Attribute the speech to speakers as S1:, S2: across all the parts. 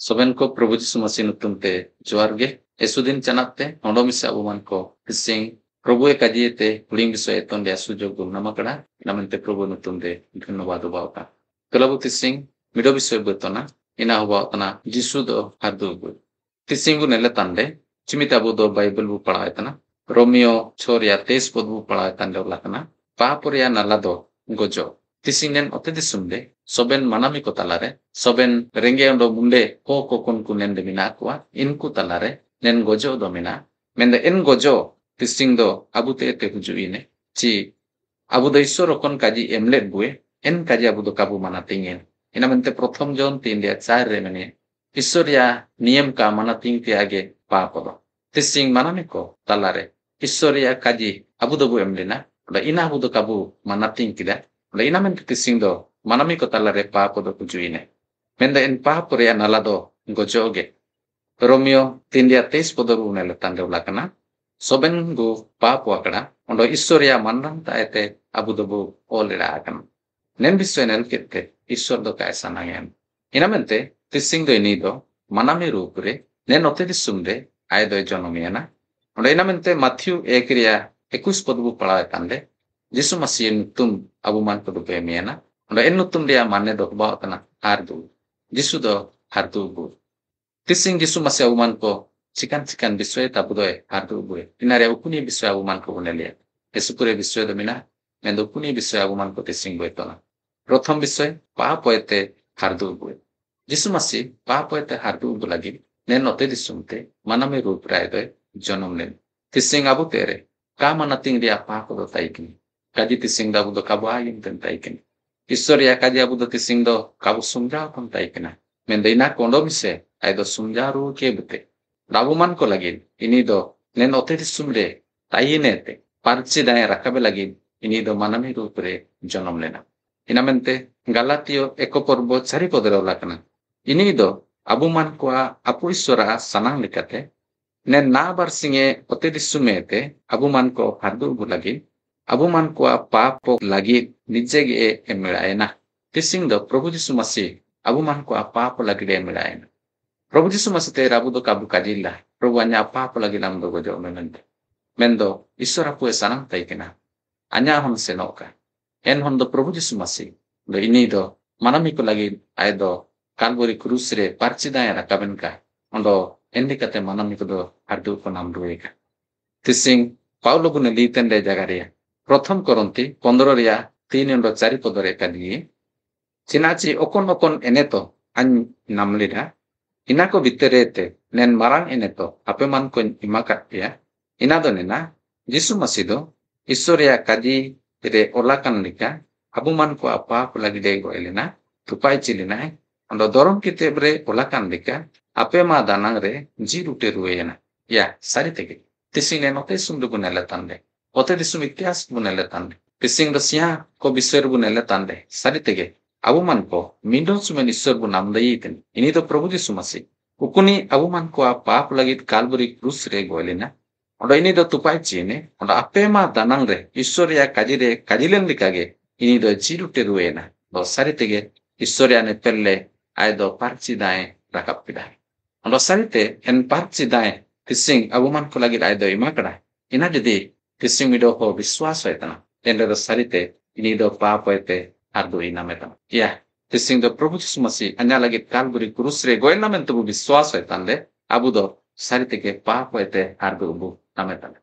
S1: Soben ko Prabhu Jisu Masih nutumte juarge esudin chanapte ondomise abuman ko sing Prabhu e kajiyete huling biso eton dia sujog gum namakada namante Prabhu nutumte dhannobad bauta kelabu tising mido biso betona ina hubautana Jisu do hadu bu tising bu nele tande chimita bu do Bible bu padaitana Romeo choria tes pod bu padaitande ulakana papuria nalado gojo tisingen ote disumde soben manami ko talare soben renge ondo munde ko kon kunende minakwa inku talare nen gojo do mina mende en gojo tising do abute te hujuine chi abu do isoro kon kaji emlet bue en kaji abu do kabu manatingen ina mente prothom jon 3 dia 4 re mene isoriya niyam ka manating ti age papodo tising manami ko talare isoriya kaji abu do bu emlina da ina abu do kabu manating kida da ina mente tising do manami ko talare pa ko do kujuine menda en pa pore analado gojoge Romeo tindia tes podoru nele tande ulakana soben go pa po akada ondo isoriya manran taete abudobu olera akan nen biswenel kette isor do kaisa nangen ina mente tising do inido manami rupure nen ote disumde aido jonomiana ondo ina mente Matthew ekriya 21 podobu pala tande Jisu Masih nutum abuman podo pemiana Onda en nutum dia manne do bawa tana hardu. Jisu do hardu bu. Tising Jisu Masih abuman ko cikan biswe tabudoe hardu bu. Inare ukuni biswe abuman ko bunelia. Esukure biswe do mina mendo ukuni biswe abuman ko tising bu etona. Prothom biswe pa poete hardu bu. Jisu Masih pa poete hardu bu lagi nen ote disumte maname rup raidoe jonom nen. Tising abu tere ka manating dia pa ko do taikini. Kaji tising da bu do kabuayin ten taikini. Istoriya kaji abu do tising do kabu sumja kon taikina. Mendeina kondo mise aido sumjaru kebute. Rabuman ko lagi ini do nen ote disumde tayinete parci dai rakabe lagi ini do manami rupre jonom lena. Inamente Galatio eko porbo cari podera ulakana. Ini do abuman ko apu isora sanang likate nen na barsinge ote disumete abuman ko hardu bu lagi abuman ko papo lagi nijege emiraena tising do Prabhu Jisu Masih abuman ko papo lagi de emiraena Prabhu Jisu Masih te rabu do kabu kadilla Prabhu anya papo lagi lam do gojo mendo isora pu sanang taikena anya hon senoka en hon do Prabhu Jisu Masih do ini do manami ko lagi aido Calvary cruz re parchida era kabenka ondo endikate manami ko do hardu ko nam rueka tising Paulo bune litende jagaria Prothom Koronti 15 ria 3 ondo 4 podore kadi Chinachi okon eneto an namlida inako biterete nen marang eneto apeman ko imakat ya inado nena Jisu Masih do istoria kadi ire olakan lika abuman ko apa lagi dego elena tupai chilina ondo dorom kite bre olakan lika apema danang re jirute ruena ya sari tege tisine note sundu bunela tande ote disum ikyas bunele tande pising dosia ko biswer bunele tande sari tege abuman ko mindo sumen isor bunam dayiten ini do Prabhu Jisu Masih ukuni abuman ko apa lagi Calvary cruz re goelina ondo ini do tupai chine ondo apema danang re isoriya kajire kajilen likage ini do jirute ruena do sari tege isoriya ne pelle ai do parchi dae rakap pidai ondo sari te en parchi dae pising abuman ko lagi ai do imakada ina jadi Kising mido ho biswas etana ende do sarite ini do pa poete ardu ina metana ya kising do Prabhu Jisu Masih anya lagi Calvary cruz re goel namen tu biswas etande abu do sarite ke pa poete ardu bu nametana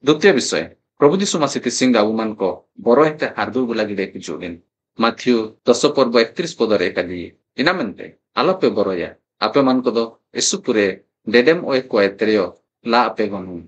S1: dutiya bisoy Prabhu Jisu Masih kising da abuman ko boro ete ardu bu lagi de kujulin Matthew 10 porbo 31 podore kadi inamente alope boroya ape man ko do esupure dedem oe ko etereo la ape gonu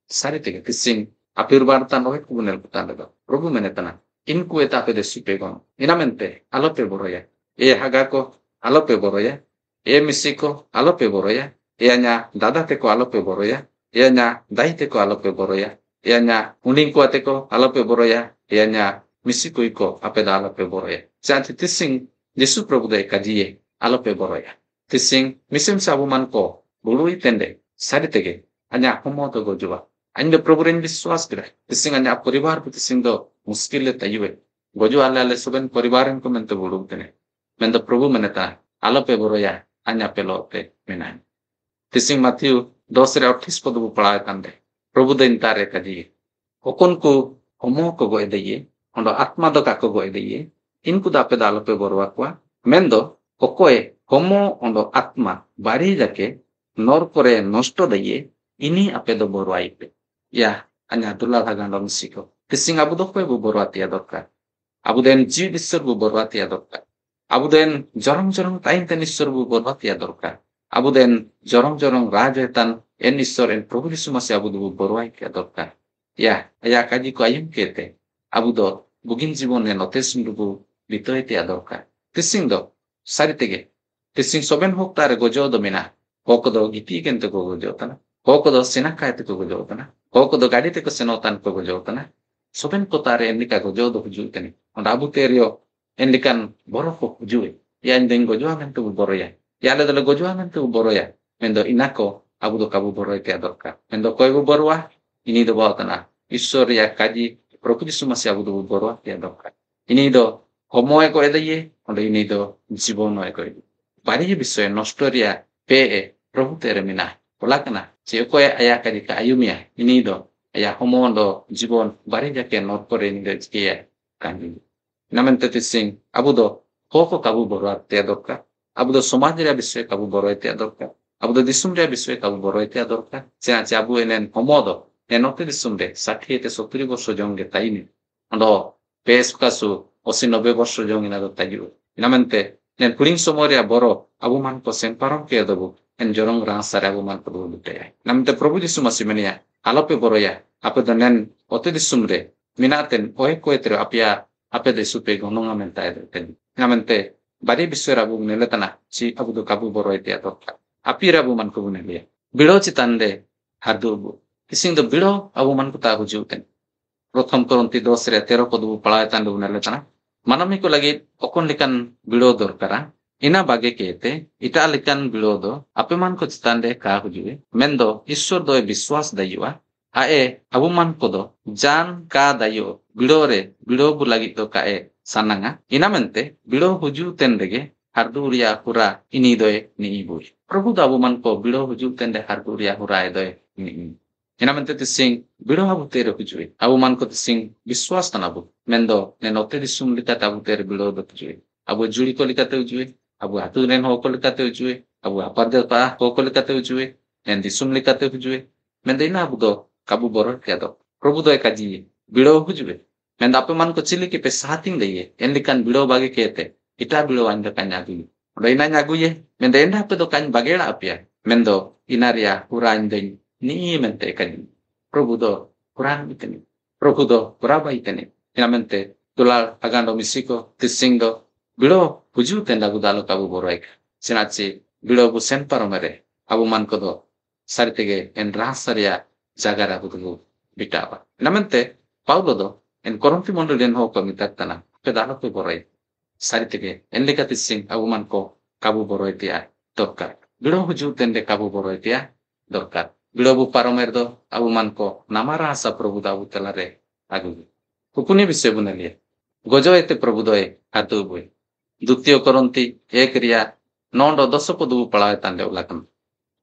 S1: sarite ke kising Apirbartan rohe kubunel putanda do. Prabhu menetana. Inku eta ape de supegon. Inamente alope boroya. E hagako alope boroya. E misiko alope boroya. E anya dadateko alope boroya. E anya daiteko alope boroya. E anya uningku ateko alope boroya. E anya misiko iko ape da alope boroya. Janti tising Jisu Prabhu de kajiye alope boroya. Tising misim sabuman ko bului tende saritege anya homo to gojuwa. Anda Prabhu ren biswas kira. Tising anya paribar pu tising do muskil le tayuwe. Goju ala le soben paribaran ko mente bulu tene. Menda Prabhu meneta alope boroya. anya pelote menan. Tising Matthew 2:28 padu pala tande. Prabhu den tare kaji. Okon ku homo ko go edeye, ondo atma do ka ko go edeye. Inku da pe dalope borwa kwa. Mendo okoe homo ondo atma bari jake nor kore nosto deye ini ape do borwa ipe. Ya anya dulal hagandong siko. Tising abu do ko bu borwa tia dokka. Abu den jiw isor bu borwa tia dokka. Abu den jorong tain ten isor bu borwa tia dokka. Abu den jorong rajetan en isor en Prabhu Yesu masih abu do borwa tia dokka. Ya aya kaji ko ayum kete. Abu do bugin jibon en otesun bu bitoy tia dokka. Tising do sari tege. Tising soben hok tare gojo do mina. Hok do giti kente ko gojo tana. Hok do sinakay te ko gojo tana. Hok do gadi te ko senotan ko gojo tana. Soben ko tare endika gojo do huju tani. On abu terio endikan borok ko huju. Ya ending gojo amen tu boro ya. Ya le dale gojo amen tu boro ya. Mendo inako abu do kabu boro te adorka. Mendo koi bu borwa ini do bawa tana. Isor ya kaji Prabhu Yesu masih abu do borwa te adorka. Ini do homo eko edaye, ondo ini do jibono eko edaye. Bari bisoe nostoria pe Prabhu tere mina. Polakana, si eko aya kadika ayumia, ini do aya homo ondo jibon bari jake norpore ini do jike kanji. Namente tising abu do hoko kabu borwa te adorka. Abu do somajiria bisoe kabu borwa te adorka. Abu do disumria bisoe kabu borwa te adorka. Sina si abu enen homo do enote disumre 60-70 ବର୍ଷ jonge taini. Ondo pe sukasu osi 90 ବର୍ଷ jong ina do tajiru. Inamente nen puling somoria boro abu man ko semparon ke dobu en jorong rangsare abu man ko do te. Namte Prabhu Yesu masih menia alope boro ya ape do nen ote disumre minaten oe ko etre apia ape de supe gononga menta ten. Namente bari biswera abu neletana si abu do kabu boro ete atok. Api rabu man ko bunelia. Bilo chitande hadubu. Kising do bilo abu man ko ta hujuten. Prothom Korinti 2:13 padu palayan do neletana. Manami ko lagi okon likan bilo dorkara. Ina bage kete ita likan bilo do ape man ko chitande ka hujue. Mendo Ishwar do biswas dayuwa. Ae abu man ko do jan ka dayo bilo bu lagi do kae sananga. Inamente bilo huju tendege harduria hura ini doe ni ibu. Prabhu abu man ko bilo huju tende harduria hura doe ni. Inamente tising bilo abu tere hujue. Abu man ko tising biswas tanabu. Mendo nenote disum likata abu tere bilo do hujue. Abu juli ko likata hujue. Abu hatu nen ho ko likata hujue. Abu apade pa ho ko likata hujue. Nen disum likata hujue. Mendo ina abu do kabu boror kedo. Prabhu do ekaji bilo hujue. Mendo ape man ko chili ke pe sating deye. Endikan bilo bage kete. Ita bilo anda kanyagu. Odo ina nyagu ye. Mendo enda ape do kan bagela apia. Mendo inaria hurain den ni mente kan. Prabhu do kurang iteni. Prabhu do berapa iteni. Inamente tulal agando misiko tisingo bilo huju tenda gudalo kabu boroik. Sinachi bilo bu senparomere. Abu man ko do saritege en rasaria jagara budu bitaba. Inamente Paulo do en Korinti mondolien ho komitatana pedalo pe boroi. Saritege en likatising abu man ko kabu boroi tia dorkar. Bilo huju tende kabu boroi tia dorkar. Bilo bu paromerdo abu man ko namara asa Prabhu abu telare agu. Hukuni biswe bunelia. Gojo ete Prabhu doe hatu bui. Duktiyo Korinti ekria nondo 10 padu palawe tande ulakan.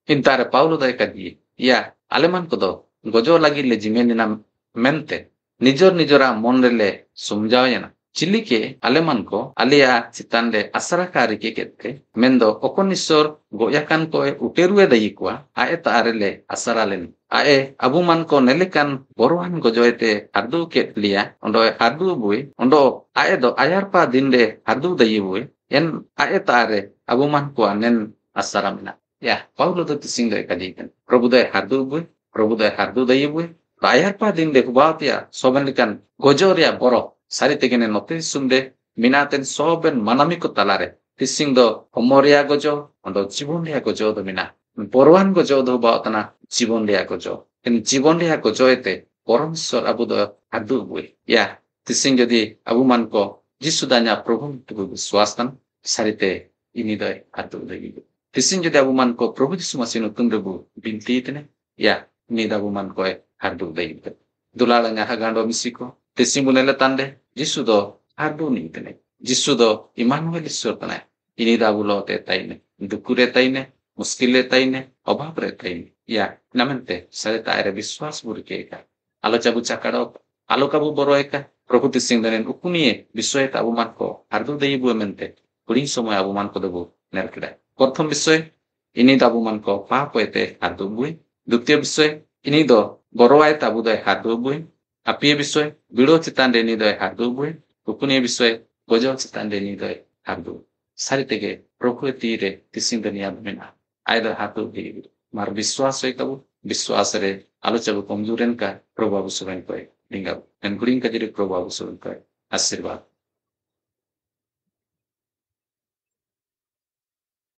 S1: Intare Paulo doe kadi ya aleman ko do gojo lagi le jimenina mente nijora monrele sumjawena. Chilike aleman ko alia chitande asarakari ke kette mendo okonisor goyakan ko uterue dayikwa aeta arele asaralen ae abuman ko nelekan borwan gojoete hardu ketlia ondo hardu bui ondo ae do ayarpa dinde hardu dayibui en aeta are abuman ko anen asaramina ya Paulo do tising do kadikan Prabhu do hardu bui Prabhu do hardu dayibui ayarpa dinde kubatia sobenlikan gojoria boro sari tegene note sumde minaten soben manamiko talare tising do homoria gojo ondo jibonria gojo do mina borwan gojo do baotana jibonria gojo en jibonria gojo ete poronsor abu do adu bui ya tising jadi abu man ko jisudanya Prabhu tu swastan sarite ini do adu do tising jadi abu man ko Prabhu Yesu masih nutun rebu binti tene ya ini abu man ko adu do dulalanya hagando misiko tising bunele tande Jisudo hardu ni tene. Jisudo Immanuel Isur tene. Ini dabulo te taine. दुखु रहता ही ने, मुश्किल रहता ही ने, अभाव रहता ही ने, या नमनते सरे तारे विश्वास बुरके का आलो चाबु चाकाड़ो आलो काबु बरो का प्रभु तिसिंग दनेन उकुनिए विश्व ताबु मान को हारदु दई बु मेंते कुड़ी समय आबु मान को दबु नेरकड़ा प्रथम विषय ini tabu man ko pa poete hadu bui dutya bisoi ini do borowai tabu do hadu bui apie bisoi bido chitan deni do hadu bui upune bisoi gojo chitan deni do hadu sari tege prokriti re tising denia mena aida hadu di mar biswas hoy tabu biswas re alochabu komjuren ka probabu suren koy dinga en guring ka jiri probabu suren koy आशीर्वाद